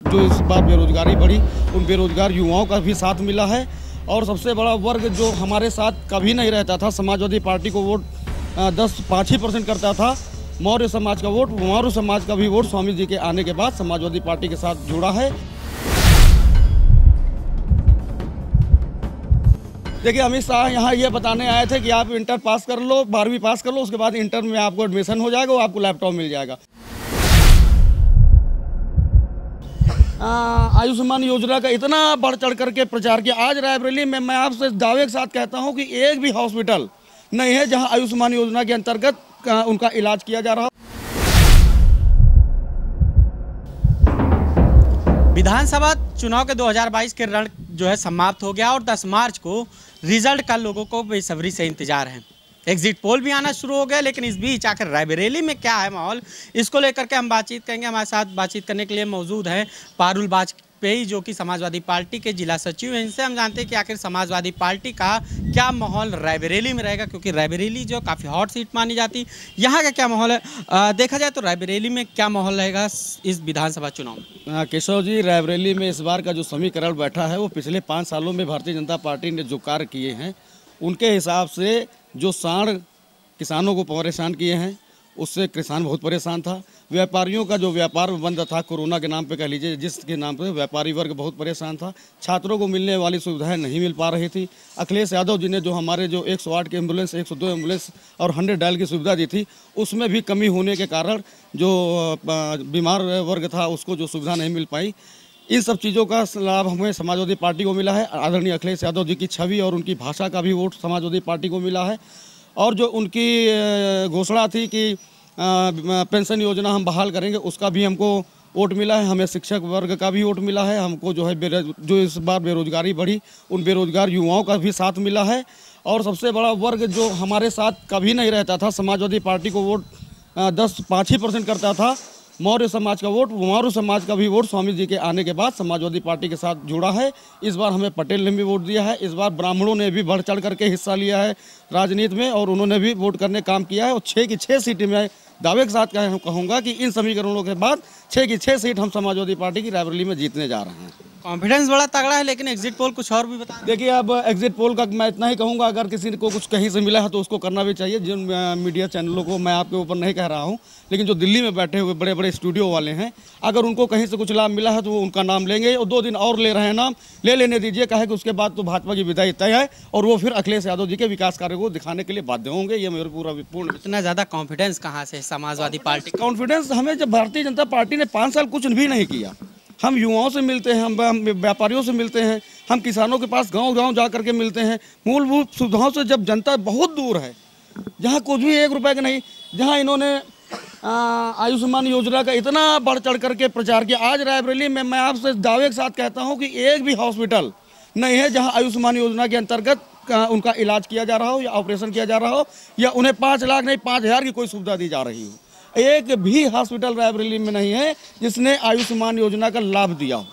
जो इस बार बेरोजगारी बढ़ी, उन बेरोजगार युवाओं का भी साथ मिला है। और सबसे बड़ा वर्ग जो हमारे साथ कभी नहीं रहता था, समाजवादी पार्टी को वोट 5% करता था, मौर्य समाज का वोट, मौर्य समाज का भी वोट स्वामी जी के आने के बाद समाजवादी पार्टी के साथ जुड़ा है। देखिए, अमित शाह यहाँ ये बताने आए थे कि आप इंटर पास कर लो, 12वीं पास कर लो, उसके बाद इंटर में आपको एडमिशन हो जाएगा, आपको लैपटॉप मिल जाएगा। आयुष्मान योजना का इतना बढ़ चढ़ करके प्रचार किया। आज रायबरेली में मैं आपसे दावे के साथ कहता हूं कि एक भी हॉस्पिटल नहीं है जहां आयुष्मान योजना के अंतर्गत उनका इलाज किया जा रहा हो। विधानसभा चुनाव के 2022 के रण जो है समाप्त हो गया और 10 मार्च को रिजल्ट का लोगों को बेसब्री से इंतजार है। एग्जिट पोल भी आना शुरू हो गया, लेकिन इस बीच आखिर रायबरेली में क्या है माहौल, इसको लेकर के हम बातचीत करेंगे। हमारे साथ बातचीत करने के लिए मौजूद है पारुल वाजपेयी, जो कि समाजवादी पार्टी के जिला सचिव हैं। इनसे हम जानते हैं कि आखिर समाजवादी पार्टी का क्या माहौल रायबरेली में रहेगा, क्योंकि रायबरेली जो काफ़ी हॉट सीट मानी जाती, यहाँ का क्या माहौल है। देखा जाए तो रायबरेली में क्या माहौल रहेगा इस विधानसभा चुनाव में। केशव जी, रायबरेली में इस बार का जो समीकरण बैठा है वो पिछले 5 सालों में भारतीय जनता पार्टी ने जो कार्य किए हैं उनके हिसाब से जो साढ़ किसानों को परेशान किए हैं, उससे किसान बहुत परेशान था। व्यापारियों का जो व्यापार बंद था कोरोना के नाम पे, कह लीजिए जिसके नाम पे, व्यापारी वर्ग बहुत परेशान था। छात्रों को मिलने वाली सुविधाएं नहीं मिल पा रही थी। अखिलेश यादव जी ने जो हमारे जो 108 के एम्बुलेंस, 102 एम्बुलेंस और 100 डायल की सुविधा दी थी, उसमें भी कमी होने के कारण जो बीमार वर्ग था उसको जो सुविधा नहीं मिल पाई। इन सब चीज़ों का लाभ हमें समाजवादी पार्टी को मिला है। आदरणीय अखिलेश यादव जी की छवि और उनकी भाषा का भी वोट समाजवादी पार्टी को मिला है। और जो उनकी घोषणा थी कि पेंशन योजना हम बहाल करेंगे, उसका भी हमको वोट मिला है। हमें शिक्षक वर्ग का भी वोट मिला है। हमको जो है जो इस बार बेरोजगारी बढ़ी, उन बेरोजगार युवाओं का भी साथ मिला है। और सबसे बड़ा वर्ग जो हमारे साथ कभी नहीं रहता था, समाजवादी पार्टी को वोट 5% करता था, मौर्य समाज का वोट, मौर्य समाज का भी वोट स्वामी जी के आने के बाद समाजवादी पार्टी के साथ जुड़ा है। इस बार हमें पटेल ने भी वोट दिया है। इस बार ब्राह्मणों ने भी बढ़ चढ़ करके हिस्सा लिया है राजनीति में और उन्होंने भी वोट करने काम किया है। और 6 की 6 सीटें मैं दावे के साथ कहूँगा कि इन समीकरणों के बाद 6 की 6 सीट हम समाजवादी पार्टी की रायबरेली में जीतने जा रहे हैं। कॉन्फिडेंस बड़ा तगड़ा है, लेकिन एग्जिट पोल कुछ और भी बता। देखिए, अब एग्जिट पोल का मैं इतना ही कहूँगा, अगर किसी को कुछ कहीं से मिला है तो उसको करना भी चाहिए। जिन मीडिया चैनलों को मैं आपके ऊपर नहीं कह रहा हूँ, लेकिन जो दिल्ली में बैठे हुए बड़े बड़े स्टूडियो वाले हैं, अगर उनको कहीं से कुछ लाभ मिला है तो वो उनका नाम लेंगे। और 2 दिन और ले रहे हैं नाम, ले लेने दीजिए, कहे कि उसके बाद तो भाजपा की विदाई तय है और वो फिर अखिलेश यादव जी के विकास कार्य को दिखाने के लिए बाध्य होंगे। ये मेरे पूर्ण। इतना ज़्यादा कॉन्फिडेंस कहाँ से समाजवादी पार्टी? कॉन्फिडेंस हमें, जब भारतीय जनता पार्टी ने 5 साल कुछ भी नहीं किया। हम युवाओं से मिलते हैं, हम व्यापारियों से मिलते हैं, हम किसानों के पास गांव-गांव जा करके मिलते हैं। मूलभूत सुविधाओं से जब जनता बहुत दूर है, जहां कुछ भी 1 रुपए का नहीं, जहां इन्होंने आयुष्मान योजना का इतना बढ़ चढ़ करके प्रचार किया। आज रायबरेली में मैं आपसे दावे के साथ कहता हूं कि एक भी हॉस्पिटल नहीं है जहां आयुष्मान योजना के अंतर्गत उनका इलाज किया जा रहा हो या ऑपरेशन किया जा रहा हो या उन्हें 5 लाख नहीं 5,000 की कोई सुविधा दी जा रही हो। एक भी हॉस्पिटल रायबरेली में नहीं है जिसने आयुष्मान योजना का लाभ दिया हो।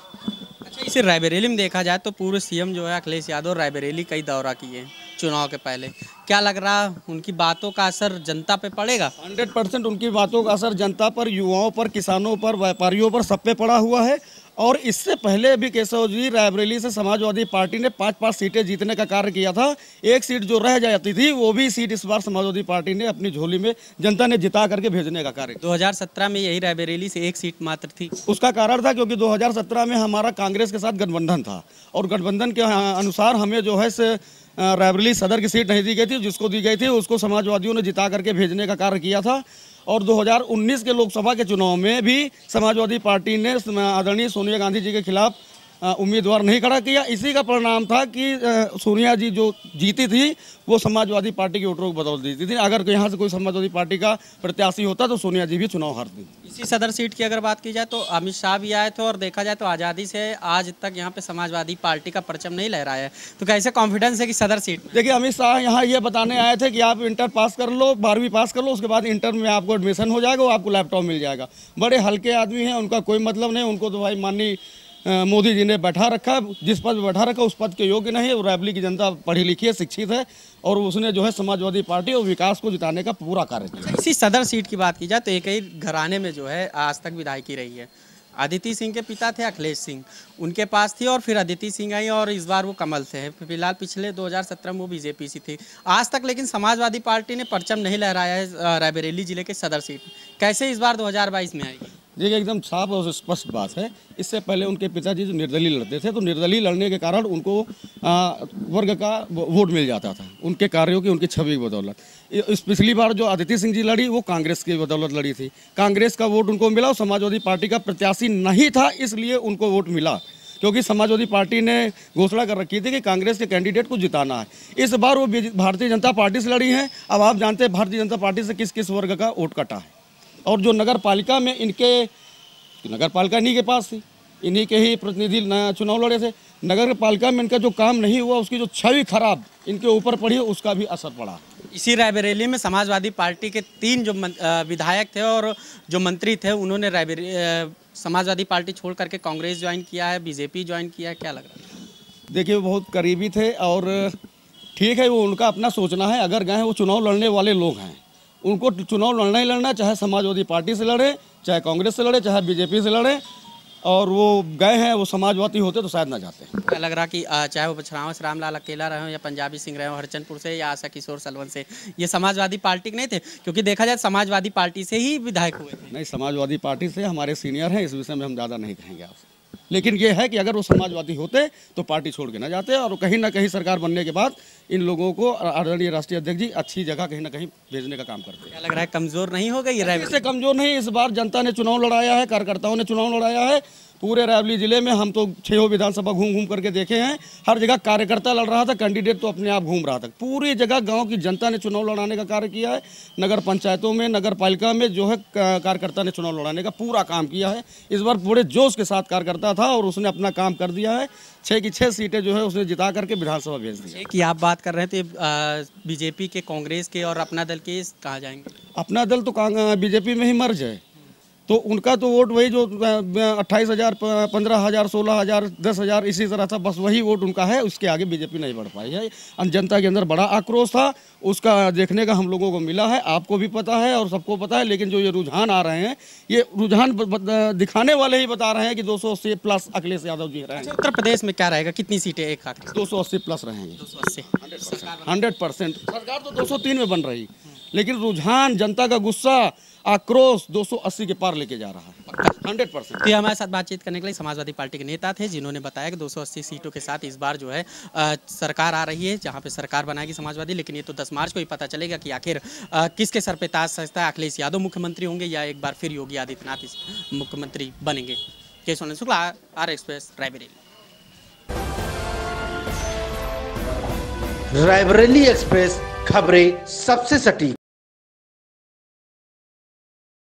अच्छा, इसे रायबरेली में देखा जाए तो पूर्व सीएम जो है अखिलेश यादव रायबरेली कई दौरा किए चुनाव के पहले। क्या लग रहा, उनकी बातों का असर जनता पे पड़ेगा? 100% उनकी बातों का असर जनता पर, युवाओं पर, किसानों पर, व्यापारियों पर, सब पे पड़ा हुआ है। और इससे पहले भी केशव जी, रायबरेली से समाजवादी पार्टी ने 5-5 सीटें जीतने का कार्य किया था। एक सीट जो रह जाती थी वो भी सीट इस बार समाजवादी पार्टी ने अपनी झोली में जनता ने जिता करके भेजने का कार्य। 2017 में यही रायबरेली से 1 सीट मात्र थी। उसका कारण था क्योंकि 2017 में हमारा कांग्रेस के साथ गठबंधन था और गठबंधन के अनुसार हमें जो है से रायबरेली सदर की सीट नहीं दी गई थी। जिसको दी गई थी उसको समाजवादियों ने जिता करके भेजने का कार्य किया था। और 2019 के लोकसभा के चुनाव में भी समाजवादी पार्टी ने आदरणीय सोनिया गांधी जी के खिलाफ उम्मीदवार नहीं खड़ा किया। इसी का परिणाम था कि सोनिया जी जो जीती थी वो समाजवादी पार्टी के वोटरों को बदौलत जीती थी। अगर यहाँ से कोई समाजवादी पार्टी का प्रत्याशी होता तो सोनिया जी भी चुनाव हारती। इसी सदर सीट की अगर बात की जाए तो अमित शाह भी आए थे और देखा जाए तो आज़ादी से आज तक यहाँ पे समाजवादी पार्टी का परचम नहीं लहराया है, तो कैसे कॉन्फिडेंस है कि सदर सीट में? देखिए, अमित शाह यहाँ ये बताने आए थे कि आप इंटर पास कर लो, 12वीं पास कर लो, उसके बाद इंटर में आपको एडमिशन हो जाएगा, आपको लैपटॉप मिल जाएगा। बड़े हल्के आदमी हैं, उनका कोई मतलब नहीं। उनको तो भाई माननीय मोदी जी ने बैठा रखा, जिस पद पर बैठा रखा उस पद के योग्य नहीं है। रायबरेली की जनता पढ़ी लिखी है, शिक्षित है और उसने जो है समाजवादी पार्टी और विकास को जिताने का पूरा कार्य किया। इसी सदर सीट की बात की जाए तो एक ही घराने में जो है आज तक विधायकी रही है, अदिति सिंह के पिता थे अखिलेश सिंह, उनके पास थी और फिर अदिति सिंह आई और इस बार वो कमल से है। फिलहाल पिछले 2017 में वो बीजेपी से थी आज तक, लेकिन समाजवादी पार्टी ने परचम नहीं लहराया है रायबरेली जिले के सदर सीट। कैसे इस बार 2022 में आएगी? देखिए, एकदम साफ और स्पष्ट बात है। इससे पहले उनके पिताजी जो निर्दलीय लड़ते थे, तो निर्दलीय लड़ने के कारण उनको वर्ग का वोट मिल जाता था, उनके कार्यों की, उनकी छवि की बदौलत। इस पिछली बार जो अदिति सिंह जी लड़ी, वो कांग्रेस की बदौलत लड़ी थी। कांग्रेस का वोट उनको मिला और समाजवादी पार्टी का प्रत्याशी नहीं था, इसलिए उनको वोट मिला, क्योंकि समाजवादी पार्टी ने घोषणा कर रखी थी कि कांग्रेस के कैंडिडेट को जिताना है। इस बार वो भारतीय जनता पार्टी से लड़ी हैं। अब आप जानते हैं भारतीय जनता पार्टी से किस किस वर्ग का वोट कटा है। और जो नगर पालिका में नगर पालिका इन्हीं के पास थी, इन्हीं के ही प्रतिनिधि चुनाव लड़े थे। नगर पालिका में इनका जो काम नहीं हुआ, उसकी जो छवि खराब इनके ऊपर पड़ी, उसका भी असर पड़ा। इसी रायबरेली में समाजवादी पार्टी के 3 जो विधायक थे और जो मंत्री थे, उन्होंने समाजवादी पार्टी छोड़ करके कांग्रेस ज्वाइन किया है, बीजेपी ज्वाइन किया है। क्या लग रहा है? देखिए, वो बहुत करीबी थे और ठीक है, वो उनका अपना सोचना है। अगर गए वो चुनाव लड़ने वाले लोग हैं, उनको चुनाव लड़ना ही लड़ना, चाहे समाजवादी पार्टी से लड़े, चाहे कांग्रेस से लड़े, चाहे बीजेपी से लड़े। और वो गए हैं, वो समाजवादी होते तो शायद ना जाते। क्या लग रहा कि चाहे वो बछरावा से रामलाल अकेला रहे हो या पंजाबी सिंह रहे हो हरचंदपुर से या आशा किशोर सलवन से, ये समाजवादी पार्टी के नहीं थे? क्योंकि देखा जाए समाजवादी पार्टी से ही विधायक हुए थे। नहीं, समाजवादी पार्टी से हमारे सीनियर हैं, इस विषय में हम ज़्यादा नहीं कहेंगे आपसे। लेकिन ये है कि अगर वो समाजवादी होते तो पार्टी छोड़ के ना जाते, और कहीं ना कहीं सरकार बनने के बाद इन लोगों को आदरणीय राष्ट्रीय अध्यक्ष जी अच्छी जगह कहीं ना कहीं भेजने का काम करते हैं। क्या लग रहा है, कमजोर नहीं हो गई रायबरेली? इससे कमजोर नहीं, इस बार जनता ने चुनाव लड़ाया है, कार्यकर्ताओं ने चुनाव लड़ाया है। पूरे रायबरेली जिले में हम तो 6 विधानसभा घूम घूम करके देखे हैं, हर जगह कार्यकर्ता लड़ रहा था, कैंडिडेट तो अपने आप घूम रहा था। पूरी जगह गांव की जनता ने चुनाव लड़ाने का कार्य किया है। नगर पंचायतों में, नगर पालिका में जो है कार्यकर्ता ने चुनाव लड़ाने का पूरा काम किया है। इस बार पूरे जोश के साथ कार्यकर्ता था और उसने अपना काम कर दिया है। 6 की 6 सीटें जो है उसने जिता करके विधानसभा भेज दी। कि आप बात कर रहे थे बीजेपी के, कांग्रेस के और अपना दल के कहाँ जाएंगे? अपना दल तो बीजेपी में ही मर्ज है, तो उनका तो वोट वही जो 28,000, 15,000, 16,000, 10,000 इसी तरह था, बस वही वोट उनका है। उसके आगे बीजेपी नहीं बढ़ पाई है। जनता के अंदर बड़ा आक्रोश था, उसका देखने का हम लोगों को मिला है, आपको भी पता है और सबको पता है। लेकिन जो ये रुझान आ रहे हैं, ये रुझान दिखाने वाले ही बता रहे हैं कि 280 प्लस अखिलेश यादव जी रहेंगे। उत्तर प्रदेश में क्या रहेगा, कितनी सीटें एक हाथ? 280 प्लस रहेंगे। 280 100%। सरकार तो 203 में बन रही, लेकिन रुझान, जनता का गुस्सा, आक्रोश 280 के पार लेके जा रहा है 100%। तो हमारे साथ बातचीत करने के लिए समाजवादी पार्टी के नेता थे, जिन्होंने बताया कि 280 सीटों के साथ इस बार जो है सरकार आ रही है, जहां पे सरकार बनाएगी समाजवादी। लेकिन ये तो 10 मार्च को ही पता चलेगा कि आखिर किसके सर पे ताज सजता है, अखिलेश यादव मुख्यमंत्री होंगे या एक बार फिर योगी आदित्यनाथ मुख्यमंत्री बनेंगे। Keshav Shukla, R express, Raebareli. Raebareli express, खबरें सबसे सटीक।